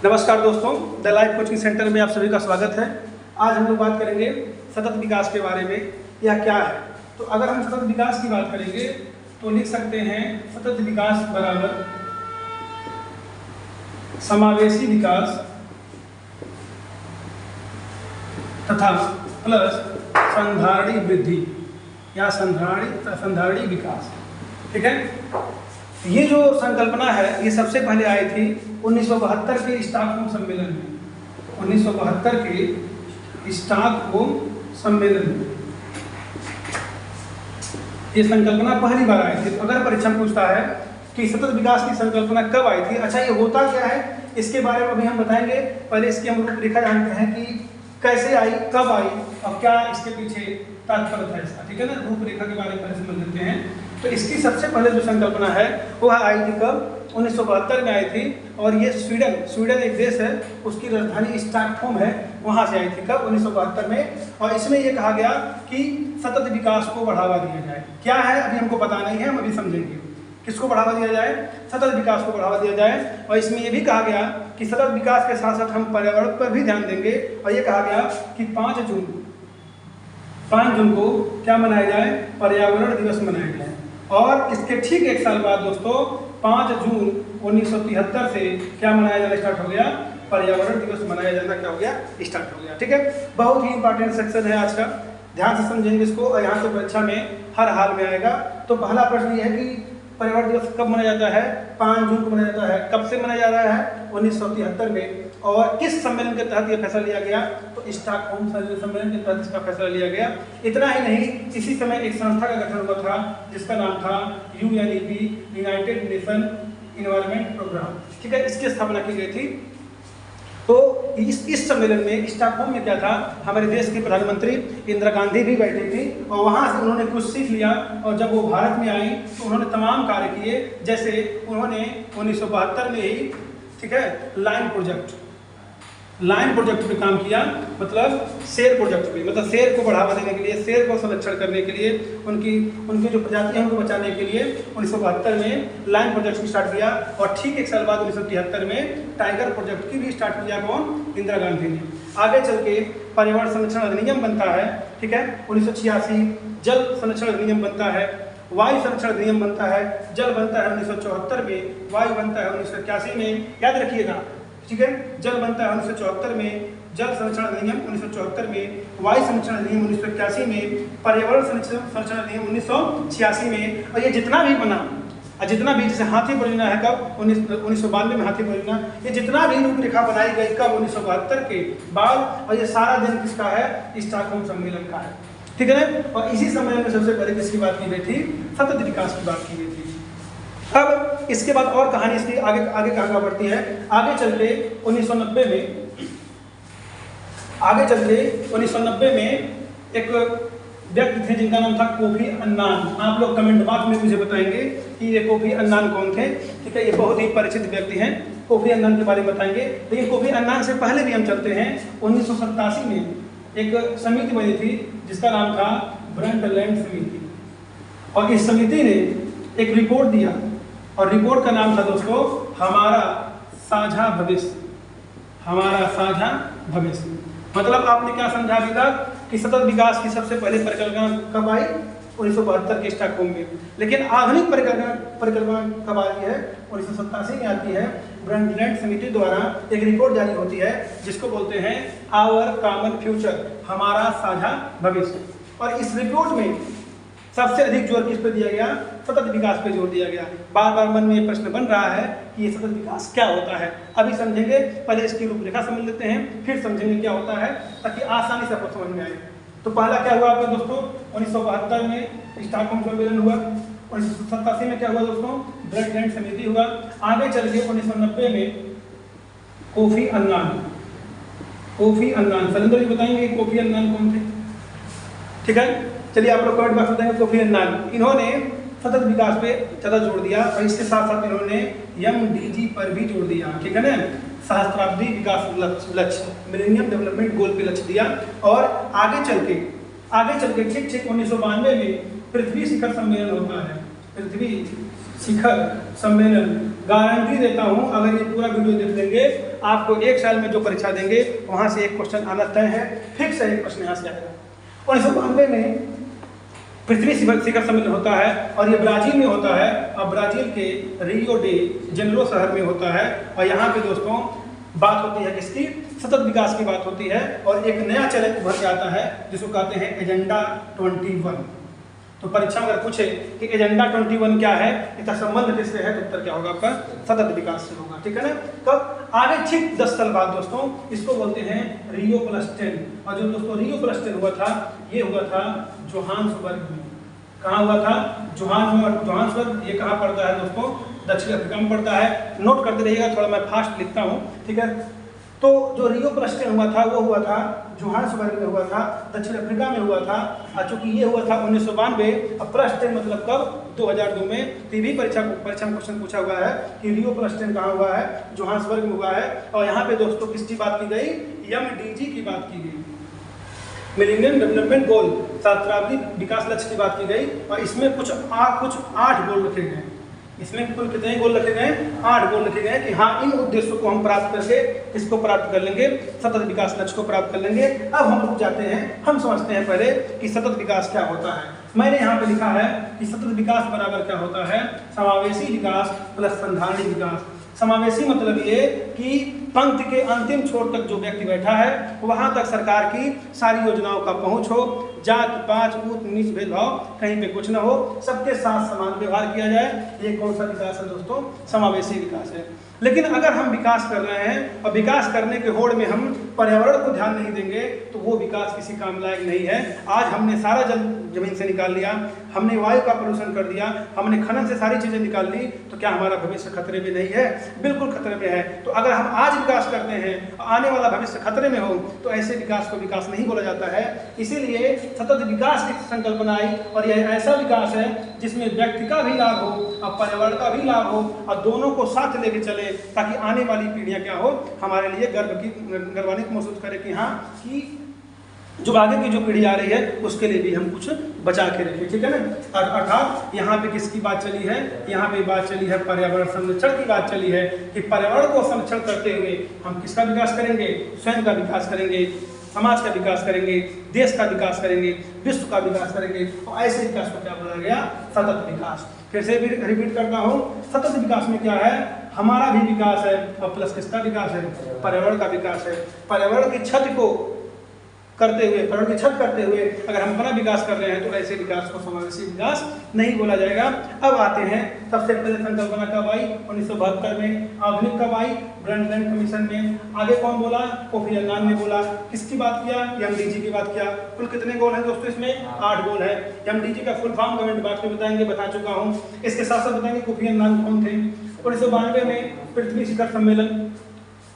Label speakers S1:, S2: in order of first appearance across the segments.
S1: नमस्कार दोस्तों, the life coaching centre में आप सभी का स्वागत है। आज हम लोग बात करेंगे सतत विकास के बारे में, यह क्या है। तो अगर हम सतत विकास की बात करेंगे तो लिख सकते हैं सतत विकास बराबर समावेशी विकास तथा प्लस संधारणी वृद्धि या संधारणी विकास। ठीक है, ये जो संकल्पना है ये सबसे पहले आई थी 1972 के स्टॉकहोम सम्मेलन में। 1972 के स्टॉकहोम सम्मेलन में ये संकल्पना पहली बार आई थी। तो अगर परीक्षा पूछता है कि सतत विकास की संकल्पना कब आई थी, अच्छा ये होता क्या है, इसके बारे में अभी हम बताएंगे। पहले इसकी हम रूपरेखा जानते हैं कि कैसे आई, कब आई और क्या इसके पीछे तात्पर्य था इसका। ठीक है ना, रूपरेखा के बारे में पहले समझ लेते हैं। तो इसकी सबसे पहले जो संकल्पना है वह आई थी कब, 1972 में आई थी। और ये स्वीडन एक देश है, उसकी राजधानी स्टॉकहोम है, वहाँ से आई थी कब, 1972 में। और इसमें ये कहा गया कि सतत विकास को बढ़ावा दिया जाए। क्या है अभी हमको पता नहीं है, हम अभी समझेंगे। किसको बढ़ावा दिया जाए? सतत विकास को बढ़ावा दिया जाए। और इसमें यह भी कहा गया कि सतत विकास के साथ साथ हम पर्यावरण पर भी ध्यान देंगे। और ये कहा गया कि 5 जून को क्या मनाया जाए, पर्यावरण दिवस मनाया जाए। और इसके ठीक एक साल बाद दोस्तों 5 जून 1973 से क्या मनाया जाना स्टार्ट हो गया, पर्यावरण दिवस मनाया जाना क्या हो गया, स्टार्ट हो गया। ठीक है, बहुत ही इंपॉर्टेंट सेक्शन है आज का, ध्यान से समझेंगे इसको। और यहाँ से परीक्षा में हर हाल में आएगा। तो पहला प्रश्न ये है कि पर्यावरण दिवस कब मनाया जाता है? 5 जून को मनाया जाता है। कब से मनाया जा रहा है? 1973 में। और किस सम्मेलन के तहत यह फैसला लिया गया? तो स्टॉकहोम सम्मेलन के तहत इसका फैसला लिया गया। इतना ही नहीं, इसी समय एक संस्था का गठन हुआ था जिसका नाम था UNEP, united nation environment programme. ठीक है, इसकी स्थापना की गई थी। तो इस सम्मेलन में स्टॉकहोम में क्या था, हमारे देश की प्रधानमंत्री इंदिरा गांधी भी बैठी थी और वहाँ से उन्होंने कुछ सीख लिया। और जब वो भारत में आई तो उन्होंने तमाम कार्य किए। जैसे उन्होंने 1972 में ही, ठीक है, लाइन प्रोजेक्ट पे काम किया, मतलब शेर प्रोजेक्ट पे, मतलब शेर को बढ़ावा देने के लिए, शेर को संरक्षण करने के लिए, उनकी जो प्रजाति है उनको बचाने के लिए 1972 में लाइन प्रोजेक्ट स्टार्ट किया। और ठीक एक साल बाद 1973 में टाइगर प्रोजेक्ट की भी स्टार्ट किया। कौन? इंदिरा गांधी ने। आगे चल के पर्यावरण संरक्षण अधिनियम बनता है। ठीक है, 1986 जल संरक्षण अधिनियम बनता है, वायु संरक्षण अधिनियम बनता है, जल बनता है 1974 में, वायु बनता है 1981 में, याद रखिएगा। ठीक है, जल बनता है 1974 में, जल संरक्षण अधिनियम 1974 में, वायु संरक्षण अधिनियम 1981 में, पर्यावरण संरक्षण अधिनियम 1986 में। और ये जितना भी बना, जितना भी, जैसे हाथी परियोजना है कब, 1992 में हाथी परियोजना, ये जितना भी रूपरेखा बनाई गई कब, 1972 के बाद। और ये सारा दिन किसका है? स्टॉकहोम सम्मेलन का है। ठीक है ना। और इसी सम्मेलन में सबसे पहले किसकी बात की गई थी? सतत विकास की बात की गई थी। अब इसके बाद और कहानी इसकी आगे कहाँ बढ़ती है। आगे चलते 1990 में एक व्यक्ति थे जिनका नाम था कोफी अन्नान। आप लोग कमेंट बॉक्स में मुझे बताएंगे कि ये कोफी अन्नान कौन थे। ठीक है, ये बहुत ही परिचित व्यक्ति हैं, कोफी अन्नान के बारे में बताएंगे। लेकिन कोफी अन्नान से पहले भी हम चलते हैं। 1987 में एक समिति बनी थी जिसका नाम था ब्रंटलैंड समिति। और इस समिति ने एक रिपोर्ट दिया और रिपोर्ट का नाम था दोस्तों हमारा साझा भविष्य। हमारा साझा भविष्य मतलब आपने क्या समझा अभी तक कि सतत विकास की सबसे पहले परिकल्पना कब आई? 1972 के स्टॉकहोम में। लेकिन आधुनिक परिकल्पना कब आती है? 1987 में आती है। ब्रंटलैंड समिति द्वारा एक रिपोर्ट जारी होती है जिसको बोलते हैं आवर कॉमन फ्यूचर, हमारा साझा भविष्य। और इस रिपोर्ट में सबसे अधिक जोर किस पे दिया गया? सतत विकास पे जोर दिया गया। बार बार मन में ये प्रश्न बन रहा है कि ये सतत विकास क्या होता है। अभी समझेंगे, पहले इसकी रूपरेखा समझ लेते हैं, फिर समझेंगे क्या होता है, ताकि आसानी से आपको समझ में आए। तो पहला क्या हुआ आपका दोस्तों? 1972 में स्टॉकहोम सम्मेलन हुआ। 1987 में क्या हुआ दोस्तों? ब्रंटलैंड समिति हुआ। आगे चल के 1990 में कोफी अन्नान सलेंद्र जी बताएंगे कोफी अन्नान कौन थे? ठीक है, चलिए आप लोग कमेंट बॉक्स में बताएंगे कोफी अन्नान। इन्होंने सतत विकास पे ज़्यादा जोर दिया और इसके साथ साथ इन्होंने MDG पर भी जोर दिया। ठीक है ना, सहस्त्राब्दी विकास लक्ष्य, मिलेनियम डेवलपमेंट गोल पे लक्ष्य दिया। और आगे चल के ठीक 1992 में पृथ्वी शिखर सम्मेलन होता है। पृथ्वी शिखर सम्मेलन, गारंटी देता हूं अगर ये पूरा वीडियो देख लेंगे आपको एक साल में जो परीक्षा देंगे वहाँ से एक क्वेश्चन आना तय है, फिक्स है, एक प्रश्न यहाँ से आएगा। 1992 में पृथ्वी शिखर सम्मेलन होता है और ये ब्राजील में होता है और ब्राजील के रियो डे जेनेरो शहर में होता है। और यहाँ पे दोस्तों बात होती है किसकी? सतत विकास की बात होती है और एक नया चैलेंज उभर के आता है जिसको कहते हैं एजेंडा 21। तो परीक्षा में अगर पूछे कि एजेंडा 21 क्या है, इसका संबंध किससे है, तो उत्तर क्या होगा आपका? सतत विकास से होगा। ठीक है ना? कब? आगे ठीक 10 साल बाद दोस्तों, इसको बोलते हैं रियो प्लस 10। और जो दोस्तों रियो प्लस 10 हुआ था, ये हुआ था जोहान्सबर्ग में। कहाँ हुआ था? जोहान्सबर्ग। ये कहाँ पड़ता है दोस्तों? दक्षिण अफ्रीका में पड़ता है। नोट करते रहिएगा, थोड़ा मैं फास्ट लिखता हूँ। ठीक है? तो जो रियो प्लस 10 हुआ था वो हुआ था जोहान्सबर्ग में हुआ था, दक्षिण अफ्रीका में हुआ था। और चूंकि ये हुआ था 1992, अब प्लस 10 मतलब कब? 2002 में। तो भी परीक्षा में क्वेश्चन पूछा हुआ है कि रियो प्लस 10 कहाँ हुआ है? जोहान्सबर्ग में हुआ है। और यहाँ पे दोस्तों किसकी बात की गई? MDG की बात की गई, मिलेनियम डेवलपमेंट गोल, सहस्त्राब्दी विकास लक्ष्य की बात की गई। और इसमें कुछ 8 गोल रखे गए। इसमें कुल कितने गोल रखे गए? 8 गोल रखे गए कि हाँ इन उद्देश्यों को हम प्राप्त करके इसको प्राप्त कर लेंगे, सतत विकास लक्ष्य को प्राप्त कर लेंगे। अब हम रुक जाते हैं, हम समझते हैं पहले कि सतत विकास क्या होता है। मैंने यहाँ पे लिखा है कि सतत विकास बराबर क्या होता है? समावेशी विकास प्लस संधारणी विकास। समावेशी मतलब ये कि पंक्ति के अंतिम छोर तक जो व्यक्ति बैठा है वहां तक सरकार की सारी योजनाओं का पहुंच हो, जात पात ऊंच नीच भेदभाव कहीं पे कुछ ना हो, सबके साथ समान व्यवहार किया जाए। ये कौन सा विकास है दोस्तों? समावेशी विकास है। लेकिन अगर हम विकास कर रहे हैं और विकास करने के होड़ में हम पर्यावरण को ध्यान नहीं देंगे तो वो विकास किसी काम लायक नहीं है। आज हमने सारा जल जमीन से निकाल लिया, हमने वायु का प्रदूषण कर दिया, हमने खनन से सारी चीजें निकाल ली, तो क्या हमारा भविष्य खतरे में नहीं है? बिल्कुल खतरे में है। तो अगर हम आज विकास करते हैं, आने वाला भविष्य खतरे में हो, तो ऐसे विकास को विकास नहीं बोला जाता है। इसीलिए सतत विकास की संकल्पना आई और यह ऐसा विकास है जिसमें व्यक्ति का भी लाभ हो और पर्यावरण का भी लाभ हो और दोनों को साथ लेके चले, ताकि आने वाली पीढ़ियां क्या हो, हमारे लिए गर्वान्वित महसूस करे कि हाँ कि जो आगे की जो पीढ़ी आ रही है उसके लिए भी हम कुछ बचा के रखें। ठीक है ना? अर्थात यहाँ पे किसकी बात चली है? यहाँ पे बात चली है पर्यावरण संरक्षण की बात चली है कि पर्यावरण को संरक्षण करते हुए हम किसका विकास करेंगे? स्वयं का विकास करेंगे, समाज का विकास करेंगे, देश का विकास करेंगे, विश्व का विकास करेंगे। और ऐसे विकास को क्या बोला गया? सतत विकास। फिर से रिपीट करता हूँ, सतत विकास में क्या है? हमारा भी विकास है और प्लस किसका विकास है? पर्यावरण का विकास है। पर्यावरण की छत को करते हुए, पर्यावरण की छत करते हुए अगर हम अपना विकास कर रहे हैं तो ऐसे विकास को समावेशी विकास नहीं बोला जाएगा। अब आते हैं सबसे पहले संकल्पना कब आई? 1972 में। आधुनिक कब आई? ब्रंडलैंड कमीशन में। आगे कौन बोला? कोफी अन्नान ने बोला। किसकी बात किया? MDG की बात किया। कुल कितने गोल हैं दोस्तों इसमें? 8 गोल है। MDG का फुल फॉर्म कमेंट बॉक्स में बताएंगे, बता चुका हूँ। इसके साथ साथ बताएंगे कोफी अन्नान कौन थे। 1992 में पृथ्वी शिखर सम्मेलन,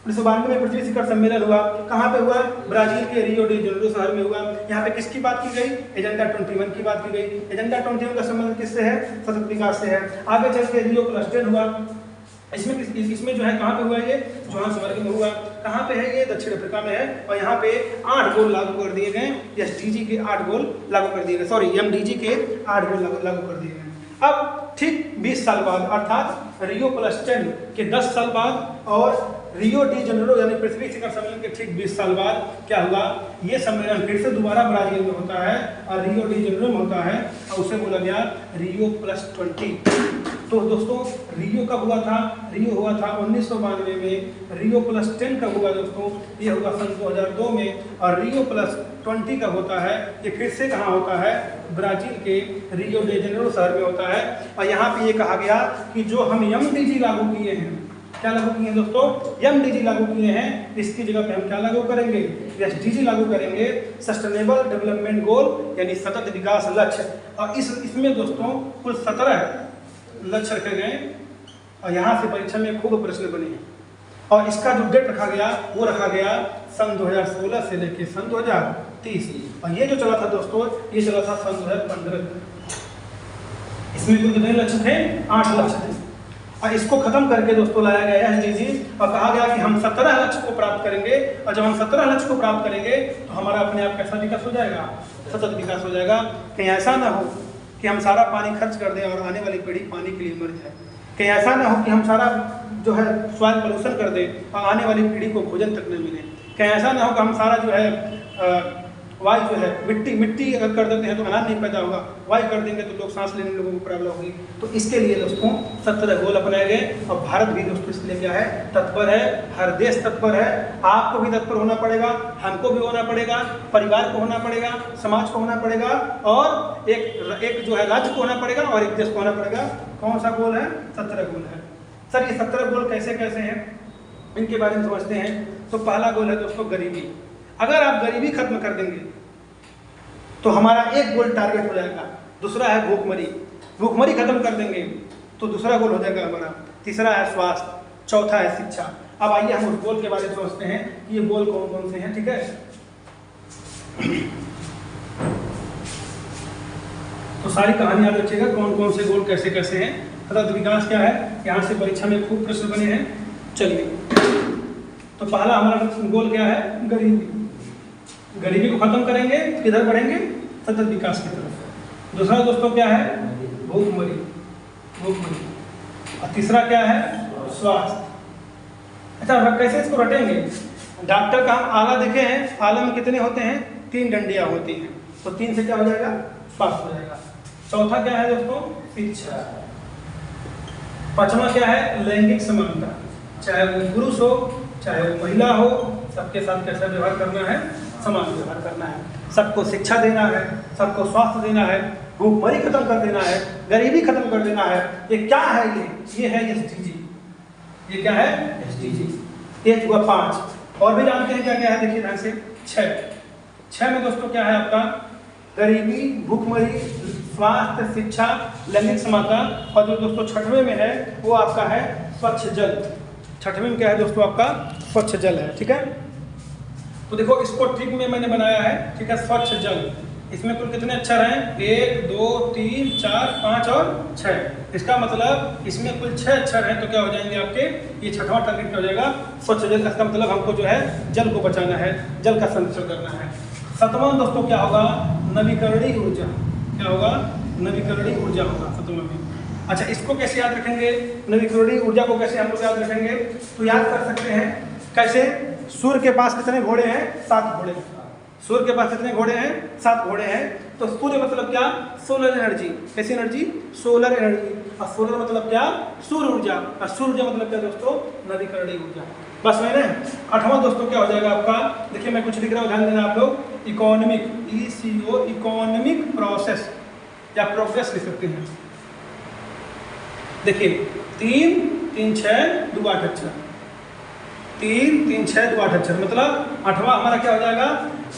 S1: 1992 में पृथ्वी शिखर सम्मेलन हुआ। कहाँ पे हुआ? ब्राजील के रियो डी जेनेरो शहर में हुआ। यहाँ पे किसकी बात की गई? एजेंडा 21 की बात की गई। एजेंडा 21 का संबंध किससे है? सतत विकास से है। आगे चल के रियो प्लस 10 हुआ। इसमें जो है कहाँ पे हुआ? ये जोहान्सबर्ग में हुआ। कहाँ पे है? ये दक्षिण अफ्रीका में है। और यहाँ पे 8 गोल लागू कर दिए गए। SDG के 8 गोल लागू कर दिए गए, सॉरी MDG के 8 गोल लागू कर दिए गए। अब ठीक 20 साल बाद अर्थात रियो प्लस 10 के 10 साल बाद और रियो डी जेनेरो यानी पृथ्वी शिखर सम्मेलन के ठीक 20 साल बाद क्या हुआ? ये सम्मेलन फिर से दोबारा ब्राजील में होता है और रियो डी जेनेरो में होता है और उसे बोला गया रियो प्लस 20। तो दोस्तों रियो कब हुआ था? रियो हुआ था 1992 में। रियो प्लस 10 कब हुआ दोस्तों? ये हुआ सन 2002 में। और रियो प्लस 20 कब होता है? ये फिर से कहाँ होता है? ब्राजील के रियो डी जेनेरो शहर में होता है। और यहाँ पे ये कहा गया कि जो हम MDG लागू किए हैं, क्या लागू किए हैं दोस्तों? MDG लागू किए हैं, इसकी जगह पे हम क्या लागू करेंगे? SDG लागू करेंगे, सस्टेनेबल डेवलपमेंट गोल यानी सतत विकास लक्ष्य। और इसमें दोस्तों कुल 17 लक्ष्य रखे गए और यहाँ से परीक्षा में खूब प्रश्न बने हैं। और इसका जो डेट रखा गया वो रखा गया सन 2016 से लेकर सन 2030। और ये जो चला था दोस्तों, ये चला था सन 2015। इसमें कुल कितने लक्ष्य थे? 8 लक्ष्य थे। और इसको खत्म करके दोस्तों लाया गया SDG और कहा गया कि हम 17 लक्ष्य को प्राप्त करेंगे। और जब हम 17 लक्ष्य को प्राप्त करेंगे तो हमारा अपने आप कैसा विकास हो जाएगा? सतत विकास हो जाएगा। कहीं ऐसा ना हो कि हम सारा पानी खर्च कर दें और आने वाली पीढ़ी पानी के लिए मर जाए। कहीं ऐसा ना हो कि हम सारा जो है सॉइल पोल्यूशन कर दे और आने वाली पीढ़ी को भोजन तक न मिले। कहीं ऐसा ना हो कि हम सारा जो है वायु जो है मिट्टी अगर कर देते हैं तो अनाज नहीं पैदा होगा, वायु कर देंगे तो लोग सांस लेने लोगों को प्रॉब्लम होगी। तो इसके लिए दोस्तों 17 गोल अपनाए गए और भारत भी दोस्तों इसके लिए क्या है, तत्पर है, हर देश तत्पर है। आपको भी तत्पर होना पड़ेगा, हमको भी होना पड़ेगा, परिवार को होना पड़ेगा, समाज को होना पड़ेगा और एक जो है राज्य को होना पड़ेगा और एक देश को होना पड़ेगा। कौन सा गोल है? 17 गोल है। सर ये 17 गोल कैसे कैसे हैं, इनके बारे में समझते हैं। तो पहला गोल है दोस्तों गरीबी। अगर आप गरीबी खत्म कर देंगे तो हमारा एक गोल टारगेट हो जाएगा। दूसरा है भूखमरी, भूखमरी खत्म कर देंगे तो दूसरा गोल हो जाएगा हमारा। तीसरा है स्वास्थ्य, चौथा है शिक्षा। अब आइए हम उस गोल के बारे में सोचते हैं कि ये गोल कौन कौन से हैं। ठीक है, तो सारी कहानी याद रखिएगा कौन कौन से गोल कैसे कैसे हैं। सतत विकास क्या है, यहाँ से परीक्षा में खूब प्रश्न बने हैं। चलिए, तो पहला हमारा गोल क्या है, गरीबी। गरीबी को खत्म करेंगे, किधर बढ़ेंगे, सतत विकास की तरफ। दूसरा दोस्तों क्या है, भूखमरी, भूखमरी। और तीसरा क्या है, स्वास्थ्य। अच्छा, कैसे इसको रटेंगे? डॉक्टर का हम आला देखे हैं, आला में कितने होते हैं, 3 डंडियां होती हैं। तो 3 से क्या हो जाएगा, स्वास्थ्य हो जाएगा। चौथा क्या है दोस्तों, शिक्षा। पांचवा क्या है, लैंगिक समानता। चाहे वो पुरुष हो चाहे वो महिला हो, सबके साथ कैसा व्यवहार करना है, समान व्यवहार करना है। सबको शिक्षा देना है, सबको स्वास्थ्य देना है, भूखमरी खत्म कर देना है, गरीबी खत्म कर देना है। ये क्या है, ये है SDG। ये क्या है, SDG। ये हुआ 5। और भी जानते हैं क्या क्या है, देखिए ध्यान से। 6 में दोस्तों क्या है आपका, गरीबी, भूखमरी, स्वास्थ्य, शिक्षा, लैंगिक समानता। और जो दोस्तों 6वें में है वो आपका है स्वच्छ जल। 6वें में क्या है दोस्तों, आपका स्वच्छ जल है। ठीक है, तो देखो इसको ट्रिक में मैंने बनाया है। ठीक है, स्वच्छ जल। इसमें कुल कितने अक्षर हैं, 1 2 3 4 5 और 6। इसका मतलब इसमें कुल 6 अक्षर हैं। तो क्या हो जाएंगे आपके, ये 6वां टारगेट क्या हो जाएगा, स्वच्छ जल। इसका मतलब हमको जो है जल को बचाना है, जल का संरक्षण करना है। 7वां दोस्तों क्या होगा, नवीकरणीय ऊर्जा। क्या होगा, नवीकरणीय ऊर्जा होगा 7वां में। अच्छा, इसको कैसे याद रखेंगे, नवीकरणीय ऊर्जा को कैसे हम लोग याद रखेंगे? तो याद कर सकते हैं कैसे, सूर्य के पास कितने घोड़े हैं, 7 घोड़े। सूर्य के पास कितने घोड़े हैं, 7 घोड़े हैं। तो सूर्य मतलब क्या, सोलर एनर्जी। कैसी एनर्जी, सोलर एनर्जी। और सोलर मतलब क्या, सूर्य ऊर्जा। और सूर्य ऊर्जा मतलब क्या दोस्तों, नवीकरणीय ऊर्जा। बस मैंने 8वां दोस्तों क्या हो जाएगा आपका, देखिए मैं कुछ लिख रहा हूँ, ध्यान देना आप लोग। इकोनॉमिक, ECO, इकोनॉमिक प्रोसेस या प्रोग्रेस लिख सकते हैं। देखिए 3 3 6 2 8 अक्षर, 3 3 6 2 8 अक्षर। मतलब 8वां हमारा क्या हो जाएगा,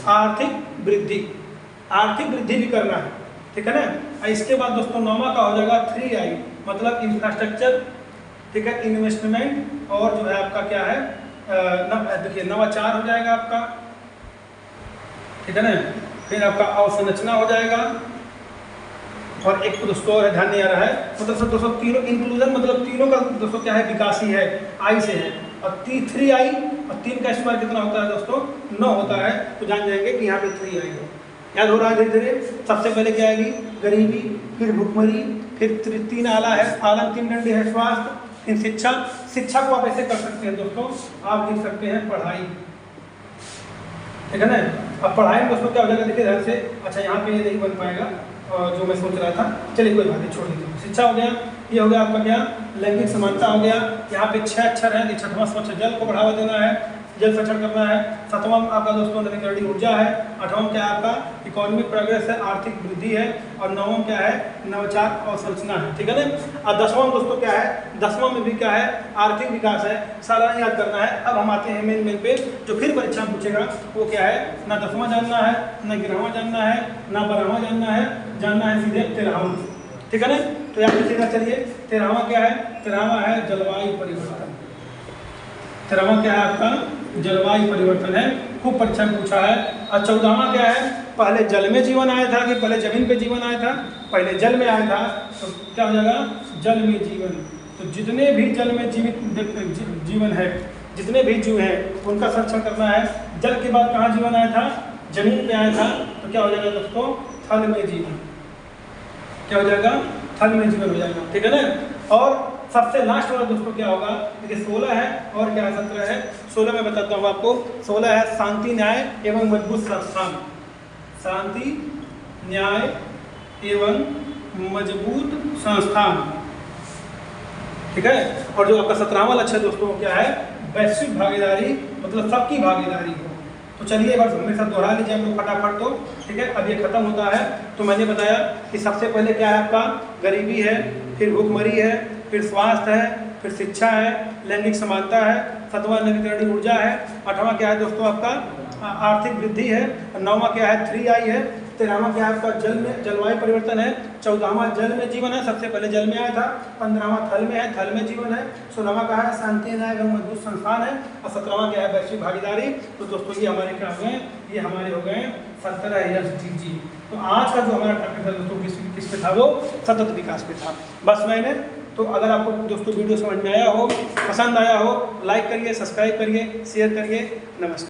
S1: आर्थिक वृद्धि। आर्थिक वृद्धि भी करना है, ठीक है ना। इसके बाद दोस्तों 9वां का हो जाएगा 3I, मतलब इंफ्रास्ट्रक्चर। ठीक है, इन्वेस्टमेंट। और जो है आपका क्या है, देखिए नवाचार हो जाएगा आपका, ठीक है ना। फिर आपका अवसंरचना हो जाएगा। और एक तो दोस्तों और ध्यान नहीं आ रहा है, मतलब सब दोस्तों तीनों इंक्लूजन, मतलब तीनों का दोस्तों क्या है, विकास ही है, I से है। और 3I, और 3 का स्क्वायर कितना होता है दोस्तों, 9 होता है। तो जान जाएंगे कि यहाँ पे 3I है। याद हो रहा है धीरे धीरे। सबसे पहले क्या आएगी, गरीबी, फिर भुखमरी, फिर 3 आला है, आला 3 डंडे है, स्वास्थ्य, फिर शिक्षा। शिक्षा को आप ऐसे कर सकते हैं दोस्तों, आप लिख सकते हैं पढ़ाई, ठीक है ना। अब पढ़ाई में दोस्तों क्या हो जाएगा, देखिए ध्यान से। अच्छा, यहाँ पे ये नहीं बन पाएगा जो मैं सोच रहा था, चलिए कोई बात नहीं, छोड़ दीजिए। शिक्षा हो गया, ये हो गया आपका क्या, लैंगिक समानता हो गया। यहाँ पे 6 अक्षर है। 6वां स्वच्छ जल को बढ़ावा देना है, जल संरक्षण करना है। 7वां आपका दोस्तों नवीकरणीय ऊर्जा है। 8वां क्या है आपका, इकोनॉमिक प्रोग्रेस है, आर्थिक वृद्धि है। और 9वां क्या है, नवाचार और संरचना है, ठीक है ना। और 10वां दोस्तों क्या है, 10वां में भी क्या है, आर्थिक विकास है। सारा याद करना है। अब हम आते हैं मेन पे, जो फिर परीक्षा में पूछेगा वो क्या है, ना 10वां जानना है, ना 11वां जानना है, ना 12वां जानना है सीधे 13वां, ठीक है ना। तो याद रखिएगा। चलिए 13वां क्या है, 13वां है जलवायु परिवर्तन। 13वां क्या है आपका, जलवायु परिवर्तन है, खूब परीक्षा में पूछा है। और 14वां क्या है, पहले जल में जीवन आया था कि पहले जमीन पे जीवन आया था, पहले जल में आया था। तो क्या हो जाएगा, जल में जीवन। तो जितने भी जल में जीवित जीवन है, जितने भी जीव हैं उनका संरक्षण करना है। जल के बाद कहाँ जीवन आया था, जमीन पे आया था। तो क्या हो जाएगा दोस्तों, थल में जीवन। क्या हो जाएगा, थल में जीवन हो जाएगा, ठीक है ना। और सबसे लास्ट वाला दोस्तों क्या होगा, देखिए 16 है और क्या है 17 है। 16 में बताता हूँ आपको, 16 है शांति न्याय एवं मजबूत संस्थान, शांति न्याय एवं मजबूत संस्थान, ठीक है। और जो आपका 17वां लक्ष्य दोस्तों क्या है, वैश्विक भागीदारी, मतलब सबकी भागीदारी हो। तो चलिए एक बार मेरे साथ दोहरा लीजिए आप लोग फटाफट, तो ठीक है। अब ये खत्म होता है तो मैंने बताया कि सबसे पहले क्या है आपका, गरीबी है, फिर भूखमरी है, फिर स्वास्थ्य है, फिर शिक्षा है, लैंगिक समानता है, 7वां नवीकरणीय ऊर्जा है, 8वां क्या है दोस्तों आपका आर्थिक वृद्धि है, 9वां क्या है 3I है, 13वां क्या है आपका जलवायु परिवर्तन है, 14वां जल में जीवन है, सबसे पहले जल में आया था, 15वां थल में है, थल में जीवन है, 16वां क्या है शांति न्याय एवं मजबूत संस्थान है, और 17वां क्या है वैश्विक भागीदारी। तो दोस्तों ये हमारे क्या हो गए, ये हमारे हो गए 17 SDG। तो आज का जो हमारा टॉपिक था दोस्तों किस पे था, वो सतत विकास पे था। बस मैंने तो अगर आपको दोस्तों वीडियो समझ में आया हो, पसंद आया हो, लाइक करिए, सब्सक्राइब करिए, शेयर करिए। नमस्कार।